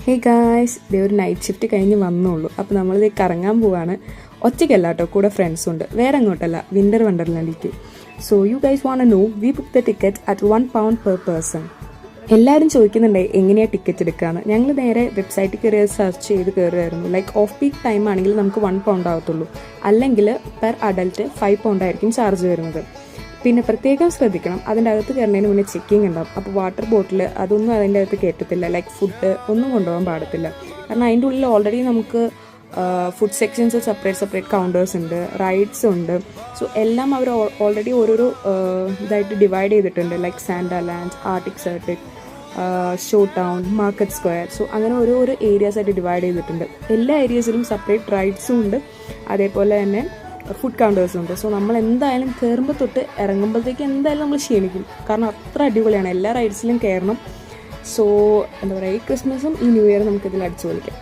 Hey guys, ഇതേ ഒരു night shift കഴിഞ്ഞ് വന്നുള്ളൂ. അപ്പോൾ നമ്മളിത് കറങ്ങാൻ പോവാണ്. ഒറ്റയ്ക്കല്ല കേട്ടോ, കൂടെ ഫ്രണ്ട്സും ഉണ്ട്. വേറെ അങ്ങോട്ടല്ല, winter വണ്ടർലാൻഡിലേക്ക്. So you guys want no, V book the ticket at £1 per person. എല്ലാവരും ചോദിക്കുന്നുണ്ട് എങ്ങനെയാണ് ടിക്കറ്റ് എടുക്കുകയെന്ന്. ഞങ്ങൾ നേരെ വെബ്സൈറ്റിൽ കയറി സെർച്ച് ചെയ്ത് കയറുമായിരുന്നു. ലൈക്ക് ഓഫ് പീക്ക് ടൈം ആണെങ്കിൽ നമുക്ക് £1 ആവത്തുള്ളൂ, അല്ലെങ്കിൽ പെർ അഡൽട്ട് £5 ആയിരിക്കും ചാർജ് വരുന്നത്. പിന്നെ പ്രത്യേകം ശ്രദ്ധിക്കണം, അതിൻ്റെ അകത്ത് കയറുന്നതിന് മുന്നേ ചെക്കിങ് ഉണ്ടാവും. അപ്പോൾ വാട്ടർ ബോട്ടിൽ അതൊന്നും അതിൻ്റെ അകത്ത് കയറ്റത്തില്ല. ലൈക്ക് ഫുഡ് ഒന്നും കൊണ്ടുപോകാൻ പാടത്തില്ല. കാരണം അതിൻ്റെ ഉള്ളിൽ ഓൾറെഡി നമുക്ക് ഫുഡ് സെക്ഷൻസ് സെപ്പറേറ്റ് കൗണ്ടേഴ്സ് ഉണ്ട്, റൈഡ്സ് ഉണ്ട്. സോ എല്ലാം അവർ ഓൾറെഡി ഓരോരോ ഇതായിട്ട് ഡിവൈഡ് ചെയ്തിട്ടുണ്ട്. ലൈക്ക് സാൻഡാലാൻഡ്, ആർട്ടിക് സർട്ടിക്, Showtown, Market Square. So അങ്ങനെ ഓരോരോ ഏരിയാസ് ആയിട്ട് ഡിവൈഡ് ചെയ്തിട്ടുണ്ട്. എല്ലാ ഏരിയസിലും സെപ്പറേറ്റ് റൈഡ്സും ഉണ്ട്, അതേപോലെ തന്നെ ഫുഡ് കൗണ്ടേഴ്സും ഉണ്ട്. സോ നമ്മൾ എന്തായാലും കയറുമ്പോൾ തൊട്ട് ഇറങ്ങുമ്പോഴത്തേക്ക് എന്തായാലും നമ്മൾ ക്ഷീണിക്കും. കാരണം അത്ര അടിപൊളിയാണ്, എല്ലാ റൈഡ്സിലും കയറണം. സോ എന്താ പറയുക, ഈ ക്രിസ്മസും ഈ ന്യൂ ഇയറും നമുക്കിതിൽ അടിച്ചു പൊളിക്കാം.